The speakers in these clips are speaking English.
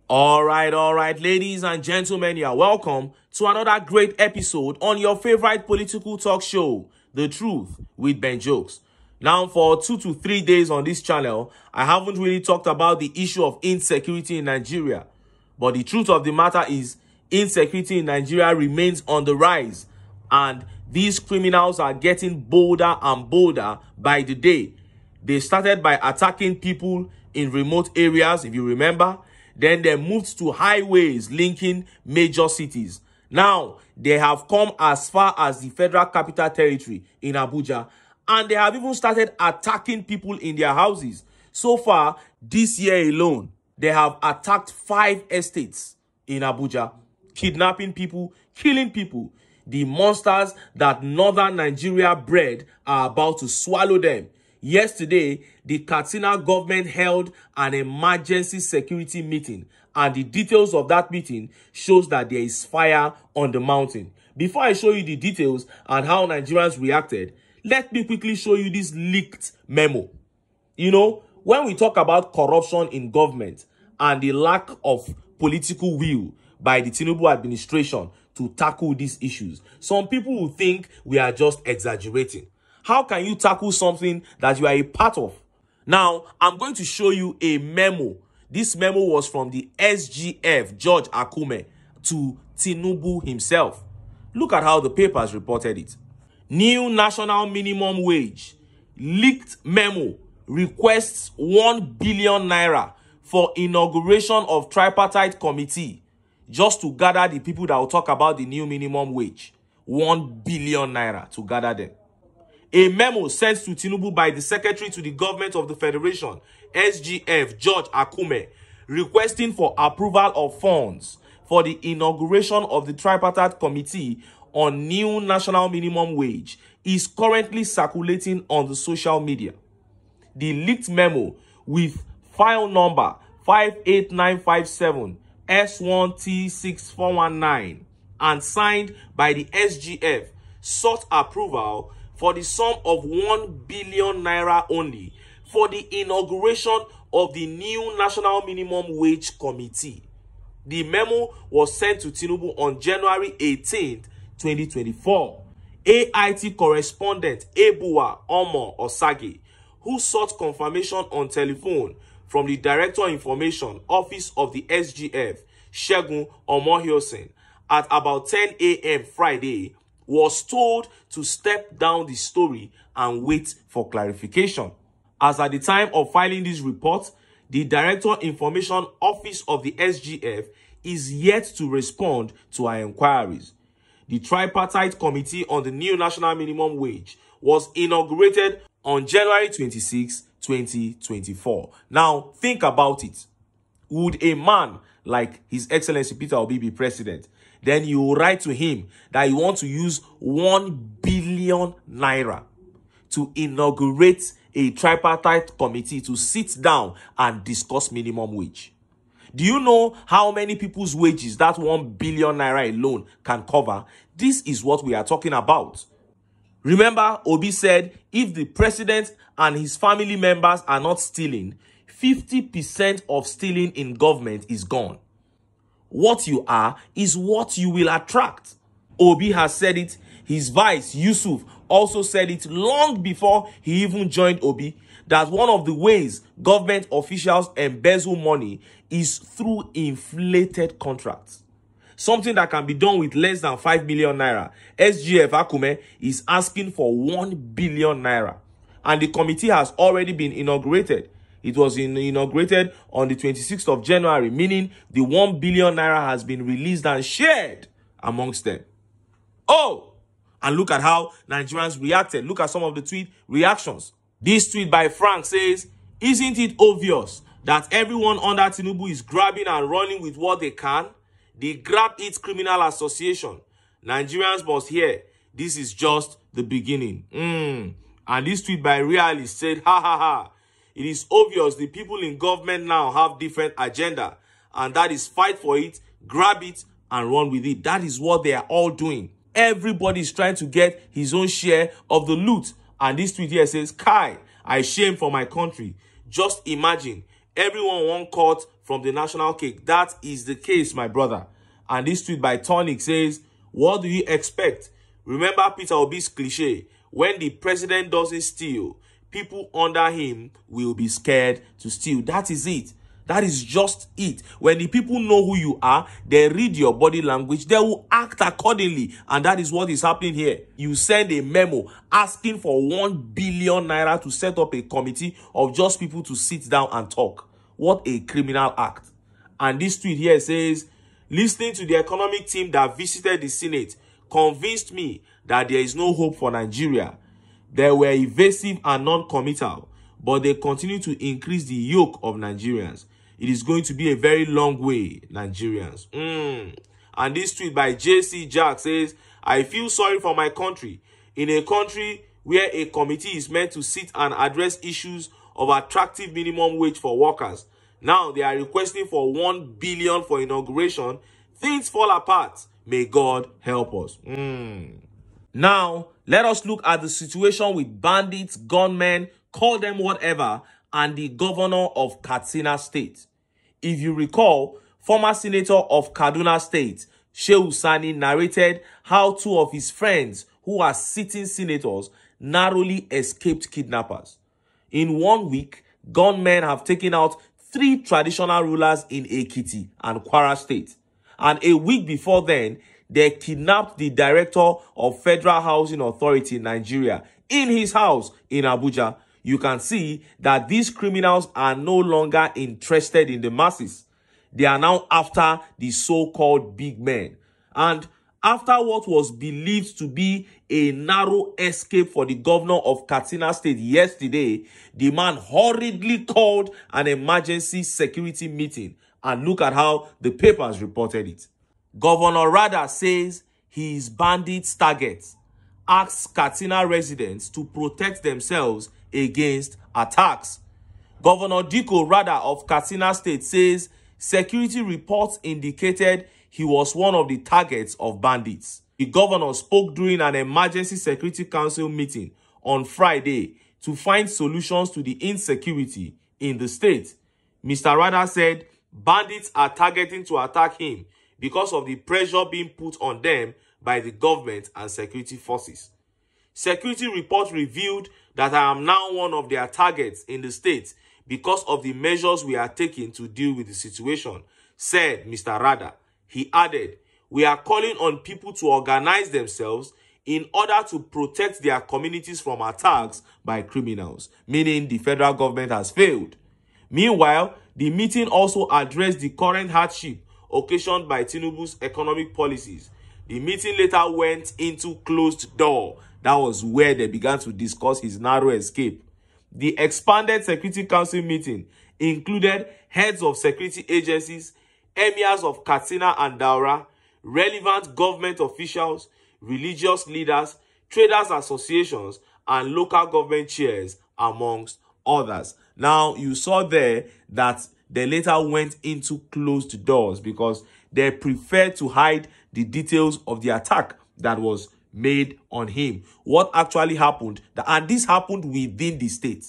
All right, ladies and gentlemen, you are welcome to another great episode on your favorite political talk show, The Truth with Ben Jokes. Now, for 2 to 3 days on this channel, I haven't really talked about the issue of insecurity in Nigeria. But the truth of the matter is, insecurity in Nigeria remains on the rise, and these criminals are getting bolder and bolder by the day. They started by attacking people in remote areas, if you remember. Then they moved to highways linking major cities. Now, they have come as far as the Federal Capital Territory in Abuja, and they have even started attacking people in their houses. So far, this year alone, they have attacked 5 estates in Abuja, kidnapping people, killing people. The monsters that northern Nigeria bred are about to swallow them. Yesterday, the Katsina government held an emergency security meeting, and the details of that meeting shows that there is fire on the mountain. Before I show you the details and how Nigerians reacted, let me quickly show you this leaked memo. You know, when we talk about corruption in government and the lack of political will by the TINUBU administration to tackle these issues, some people will think we are just exaggerating. How can you tackle something that you are a part of? Now, I'm going to show you a memo. This memo was from the SGF, George Akume, to TINUBU himself. Look at how the papers reported it. New national minimum wage. Leaked memo requests 1 billion naira for inauguration of tripartite committee just to gather the people that will talk about the new minimum wage. 1 billion naira to gather them. A memo sent to TINUBU by the Secretary to the Government of the Federation, SGF, George Akume, requesting for approval of funds for the inauguration of the Tripartite Committee on New National Minimum Wage is currently circulating on the social media. The leaked memo, with file number 58957 S1T6419 and signed by the SGF, sought approval for the sum of 1 billion naira only for the inauguration of the new National Minimum Wage Committee. The memo was sent to TINUBU on January 18, 2024. AIT correspondent Ebuwa Omo Osage, who sought confirmation on telephone from the Director of Information Office of the SGF, Segun Omohiosen, at about 10 a.m. Friday, was told to step down the story and wait for clarification. As at the time of filing this report, the Director of Information Office of the SGF is yet to respond to our inquiries. The Tripartite Committee on the new National Minimum Wage was inaugurated on January 26, 2024. Now, think about it. Would a man like His Excellency Peter Obi be president? Then you will write to him that you want to use 1 billion naira to inaugurate a tripartite committee to sit down and discuss minimum wage. Do you know how many people's wages that 1 billion naira alone can cover? This is what we are talking about. Remember, Obi said if the president and his family members are not stealing, 50% of stealing in government is gone. What you are is what you will attract. Obi has said it. His vice, Yusuf, also said it long before he even joined Obi, that one of the ways government officials embezzle money is through inflated contracts. Something that can be done with less than 5 million naira. SGF Akume is asking for 1 billion naira. And the committee has already been inaugurated. It was inaugurated on the 26th of January, meaning the 1 billion naira has been released and shared amongst them. Oh, and look at how Nigerians reacted. Look at some of the tweet reactions. This tweet by Frank says, "Isn't it obvious that everyone under TINUBU is grabbing and running with what they can? The Grab It Criminal Association. Nigerians must hear, this is just the beginning." And this tweet by Realist said, "Ha ha ha. It is obvious the people in government now have different agenda, and that is fight for it, grab it, and run with it." That is what they are all doing. Everybody is trying to get his own share of the loot. And this tweet here says, "Kai, I shame for my country. Just imagine, everyone won't court from the national cake. That is the case, my brother. And this tweet by Tonic says, what do you expect? Remember Peter Obi's cliche, when the president doesn't steal, people under him will be scared to steal. That is it. That is just it. When the people know who you are, they read your body language, they will act accordingly. And that is what is happening here. You send a memo asking for 1 billion naira to set up a committee of just people to sit down and talk. What a criminal act. And this tweet here says, listening to the economic team that visited the Senate convinced me that there is no hope for Nigeria. They were evasive and non-committal, but they continue to increase the yoke of Nigerians. It is going to be a very long way, Nigerians. And this tweet by JC Jack says, I feel sorry for my country. In a country where a committee is meant to sit and address issues of attractive minimum wage for workers, now they are requesting for 1 billion for inauguration. Things fall apart. May God help us. Now, let us look at the situation with bandits, gunmen, call them whatever, and the governor of Katsina State. If you recall, former senator of Kaduna State, Shehu Sani, narrated how 2 of his friends, who are sitting senators, narrowly escaped kidnappers. In 1 week, gunmen have taken out 3 traditional rulers in Ekiti and Kwara State. And a week before then, they kidnapped the director of Federal Housing Authority in Nigeria in his house in Abuja. You can see that these criminals are no longer interested in the masses. They are now after the so-called big men. And after what was believed to be a narrow escape for the governor of Katsina State yesterday, the man hurriedly called an emergency security meeting. And look at how the papers reported it. Governor Rada says his bandits' targets asks Katsina residents to protect themselves against attacks. Governor Diko Rada of Katsina State says security reports indicated he was one of the targets of bandits. The governor spoke during an emergency security council meeting on Friday to find solutions to the insecurity in the state. Mr. Rada said bandits are targeting to attack him because of the pressure being put on them by the government and security forces. Security reports revealed that I am now one of their targets in the state because of the measures we are taking to deal with the situation, said Mr. Rada. He added, we are calling on people to organize themselves in order to protect their communities from attacks by criminals, meaning the federal government has failed. Meanwhile, the meeting also addressed the current hardship occasioned by TINUBU's economic policies. The meeting later went into closed door. That was where they began to discuss his narrow escape. The expanded Security Council meeting included heads of security agencies, emirs of Katsina and Daura, relevant government officials, religious leaders, traders associations, and local government chairs, amongst others. Now, you saw there that they later went into closed doors because they preferred to hide the details of the attack that was made on him. What actually happened, and this happened within the state,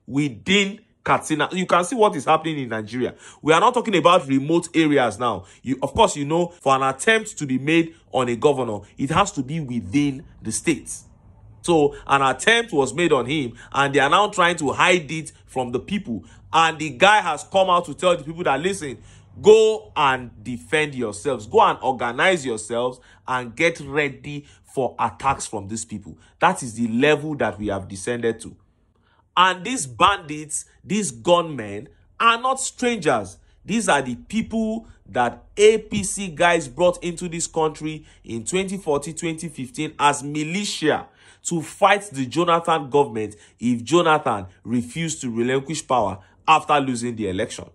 within Katsina. You can see what is happening in Nigeria. We are not talking about remote areas now. Of course, you know, for an attempt to be made on a governor, it has to be within the state. So an attempt was made on him, and they are now trying to hide it from the people. And the guy has come out to tell the people that, listen, go and defend yourselves. Go and organize yourselves and get ready for attacks from these people. That is the level that we have descended to. And these bandits, these gunmen, are not strangers. These are the people that APC guys brought into this country in 2014-2015 as militia to fight the Jonathan government if Jonathan refused to relinquish power after losing the election.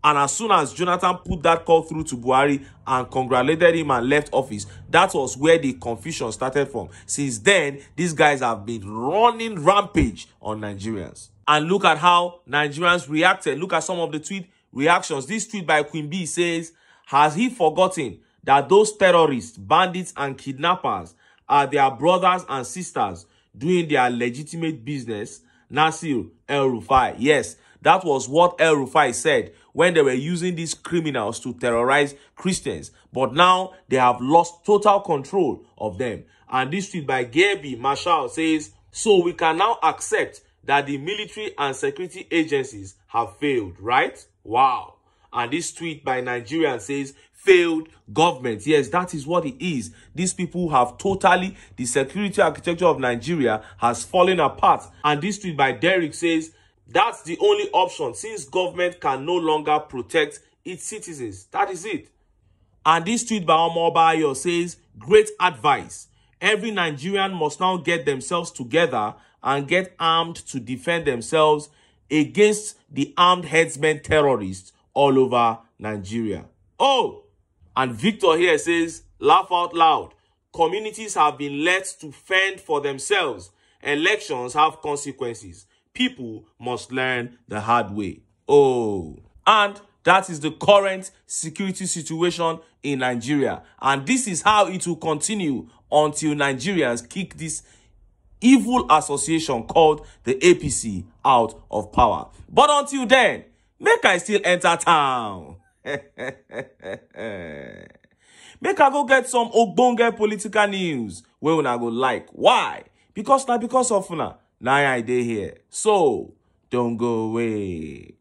And as soon as Jonathan put that call through to Buhari and congratulated him and left office, that was where the confusion started from. Since then, these guys have been running rampage on Nigerians. And look at how Nigerians reacted. Look at some of the tweet reactions. This tweet by Queen B says, has he forgotten that those terrorists, bandits, and kidnappers are their brothers and sisters doing their legitimate business? Nasir El-Rufai. Yes, That was what El Rufai said when they were using these criminals to terrorize Christians. But now they have lost total control of them. And this tweet by Gaby Marshall says, so we can now accept that the military and security agencies have failed, right? Wow. And this tweet by Nigerian says, failed government. Yes, that is what it is. These people have totally, the security architecture of Nigeria has fallen apart. And this tweet by Derek says, that's the only option since government can no longer protect its citizens. That is it. And this tweet by Omobayo says, great advice. Every Nigerian must now get themselves together and get armed to defend themselves against the armed headsmen terrorists all over Nigeria. Oh, and Victor here says, laugh out loud. Communities have been left to fend for themselves. Elections have consequences. People must learn the hard way. Oh, and that is the current security situation in Nigeria. And this is how it will continue until Nigerians kick this evil association called the APC out of power. But until then, make I still enter town. Make I go get some ogbonge political news where una go like. Why? Because of una. Now I dey here. So, don't go away.